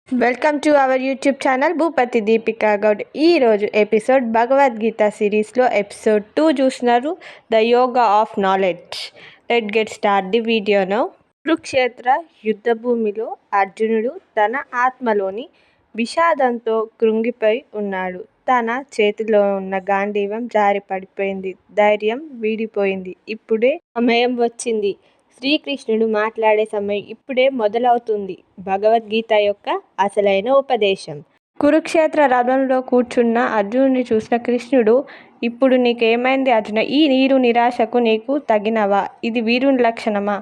Welcome to our YouTube channel Bhupathi Deepika Goud. ఈరోజు episode Bhagavad Gita సిరీస్లో episode 2 చూసినారు, the yoga of knowledge. Let get start the video now. Kurukshetra యుద్ధభూమిలో అర్జునుడు తన ఆత్మలోని విషాదంతో కృంగిపోయి ఉన్నాడు. తన చేతిలో ఉన్న గాంధీవం జారి పడిపోయింది. ధైర్యం వీడిపోయింది. ఇప్పుడే సమయం వచ్చింది. శ్రీకృష్ణుడు మాట్లాడే సమయం ఇప్పుడే మొదలవుతుంది. భగవద్గీత యొక్క అసలైన ఉపదేశం. కురుక్షేత్ర రథంలో కూర్చున్న అర్జునుడిని చూసిన కృష్ణుడు, ఇప్పుడు నీకేమైంది అర్జున? ఈ నీరు నిరాశకు నీకు తగినవా? ఇది వీరుని లక్షణమా?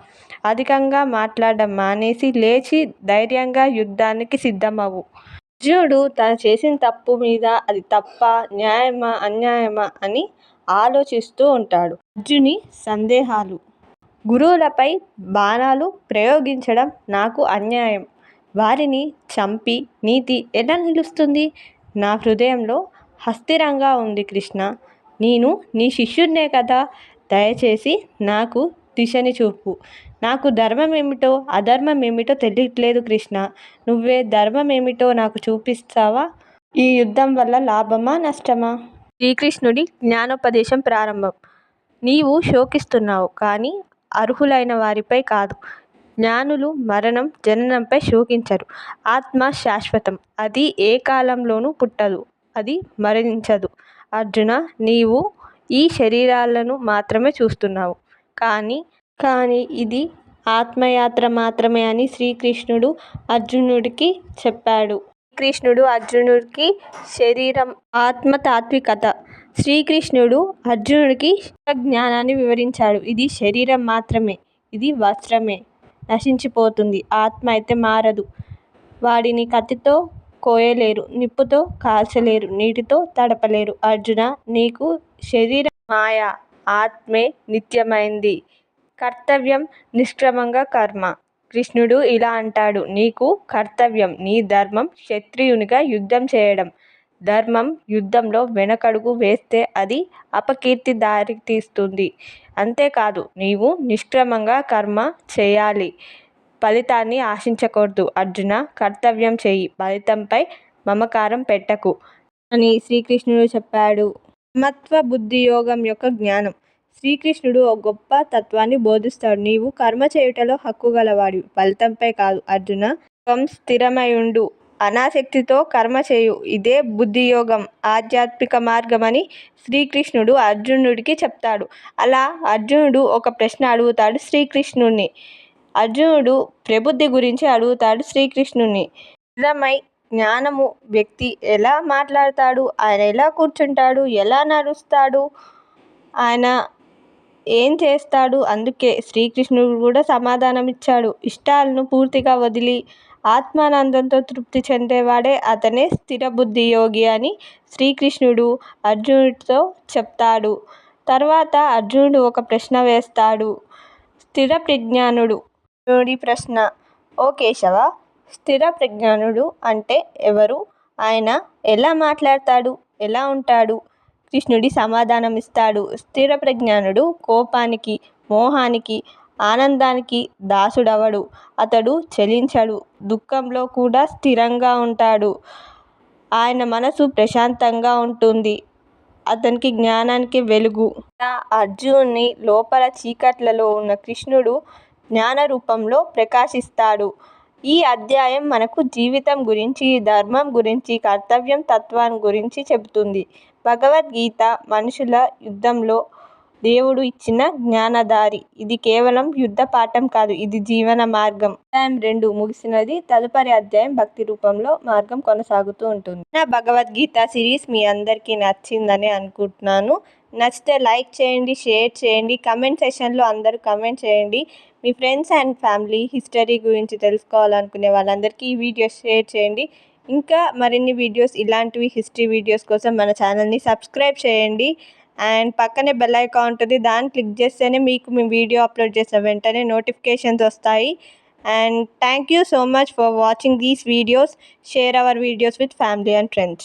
అధికంగా మాట్లాడడం మానేసి లేచి ధైర్యంగా యుద్ధానికి సిద్ధమవు. అర్జునుడు తను చేసిన తప్పు మీద అది తప్పా, న్యాయమా, అన్యాయమా అని ఆలోచిస్తూ ఉంటాడు. అర్జుని సందేహాలు. గురువులపై బాణాలు ప్రయోగించడం నాకు అన్యాయం. వారిని చంపి నీతి ఎలా నిలుస్తుంది? నా హృదయంలో అస్థిరంగా ఉంది కృష్ణ. నేను నీ శిష్యుడినే కదా. దయచేసి నాకు దిశని చూపు. నాకు ధర్మం ఏమిటో అధర్మం ఏమిటో తెలియట్లేదు కృష్ణ. నువ్వే ధర్మం ఏమిటో నాకు చూపిస్తావా? ఈ యుద్ధం వల్ల లాభమా నష్టమా? శ్రీకృష్ణుడి జ్ఞానోపదేశం ప్రారంభం. నీవు శోకిస్తున్నావు, కానీ అర్హులైన వారిపై కాదు. జ్ఞానులు మరణం జననంపై శోకించరు. ఆత్మ శాశ్వతం. అది ఏ కాలంలోనూ పుట్టదు, అది మరణించదు. అర్జున, నీవు ఈ శరీరాలను మాత్రమే చూస్తున్నావు, కానీ ఇది ఆత్మయాత్ర మాత్రమే అని శ్రీకృష్ణుడు అర్జునుడికి చెప్పాడు. శ్రీకృష్ణుడు అర్జునుడికి శరీరం ఆత్మ తాత్వికత. శ్రీకృష్ణుడు అర్జునుడికి జ్ఞానాన్ని వివరించాడు. ఇది శరీరం మాత్రమే, ఇది వస్త్రమే, నశించిపోతుంది. ఆత్మ అయితే మారదు. వాడిని కత్తితో కోయలేరు, నిప్పుతో కాల్చలేరు, నీటితో తడపలేరు. అర్జున, నీకు శరీరం మాయ, ఆత్మే నిత్యమైంది. కర్తవ్యం నిష్క్రమంగా కర్మ. కృష్ణుడు ఇలా అంటాడు, నీకు కర్తవ్యం, నీ ధర్మం క్షత్రియునిగా యుద్ధం చేయడం. ధర్మం యుద్ధంలో వెనకడుగు వేస్తే అది అపకీర్తి దారితీస్తుంది. అంతేకాదు, నీవు నిష్క్రమంగా కర్మ చేయాలి. ఫలితాన్ని ఆశించకూడదు. అర్జున, కర్తవ్యం చేయి, ఫలితంపై మమకారం పెట్టకు అని శ్రీకృష్ణుడు చెప్పాడు. సమత్వ బుద్ధి యోగం యొక్క జ్ఞానం. శ్రీకృష్ణుడు ఒక గొప్ప తత్వాన్ని బోధిస్తాడు. నీవు కర్మ చేయుటలో హక్కు గలవాడివి, ఫలితంపై కాదు. అర్జున, స్థిరమైయుండు, అనాసక్తితో కర్మ చేయు. ఇదే బుద్ధియోగం, ఆధ్యాత్మిక మార్గం అని శ్రీకృష్ణుడు అర్జునుడికి చెప్తాడు. అలా అర్జునుడు ఒక ప్రశ్న అడుగుతాడు శ్రీకృష్ణుడిని. అర్జునుడు ప్రబుద్ధి గురించి అడుగుతాడు శ్రీకృష్ణుడిని. స్థిరమై జ్ఞానము వ్యక్తి ఎలా మాట్లాడతాడు? ఆయన ఎలా కూర్చుంటాడు? ఎలా నడుస్తాడు? ఆయన ఏం చేస్తాడు? అందుకే శ్రీకృష్ణుడు కూడా సమాధానం ఇచ్చాడు. ఇష్టాలను పూర్తిగా వదిలి ఆత్మానందంతో తృప్తి చెందేవాడే అతనే స్థిరబుద్ధి యోగి అని శ్రీకృష్ణుడు అర్జునుడితో చెప్తాడు. తర్వాత అర్జునుడు ఒక ప్రశ్న వేస్తాడు. స్థిర ప్రజ్ఞానుడు. అర్జునుడి ప్రశ్న, ఓ కేశవ, స్థిర ప్రజ్ఞానుడు అంటే ఎవరు? ఆయన ఎలా మాట్లాడతాడు? ఎలా ఉంటాడు? కృష్ణుడి సమాధానం ఇస్తాడు. స్థిర ప్రజ్ఞానుడు కోపానికి, మోహానికి, ఆనందానికి దాసుడవడు. అతడు చలించడు. దుఃఖంలో కూడా స్థిరంగా ఉంటాడు. ఆయన మనసు ప్రశాంతంగా ఉంటుంది. అతనికి జ్ఞానానికి వెలుగు. అర్జునుని లోపల చీకట్లలో ఉన్న కృష్ణుడు జ్ఞాన రూపంలో ప్రకాశిస్తాడు. ఈ అధ్యాయం మనకు జీవితం గురించి, ధర్మం గురించి, కర్తవ్యం తత్వం గురించి చెబుతుంది. భగవద్గీత మనుషుల యుద్ధంలో దేవుడు ఇచ్చిన జ్ఞానదారి. ఇది కేవలం యుద్ధ పాఠం కాదు, ఇది జీవన మార్గం. అధ్యాయం 2 ముగిసినది. తదుపరి అధ్యాయం భక్తి రూపంలో మార్గం కొనసాగుతూ ఉంటుంది. నా భగవద్గీత సిరీస్ మీ అందరికీ నచ్చిందని అనుకుంటున్నాను. నచ్చితే లైక్ చేయండి, షేర్ చేయండి, కమెంట్ సెషన్లో అందరూ కమెంట్ చేయండి. మీ ఫ్రెండ్స్ అండ్ ఫ్యామిలీ హిస్టరీ గురించి తెలుసుకోవాలనుకునే వాళ్ళందరికీ ఈ వీడియో షేర్ చేయండి. ఇంకా మరిన్ని వీడియోస్, ఇలాంటివి హిస్టరీ వీడియోస్ కోసం మన ఛానల్ని సబ్స్క్రైబ్ చేయండి. అండ్ పక్కనే బెల్ ఐకాన్ ఉంటుంది, దాన్ని క్లిక్ చేస్తేనే మీకు మీ వీడియో అప్లోడ్ చేసిన వెంటనే నోటిఫికేషన్స్ వస్తాయి. And thank you so much for watching these videos. Share our videos with family and friends.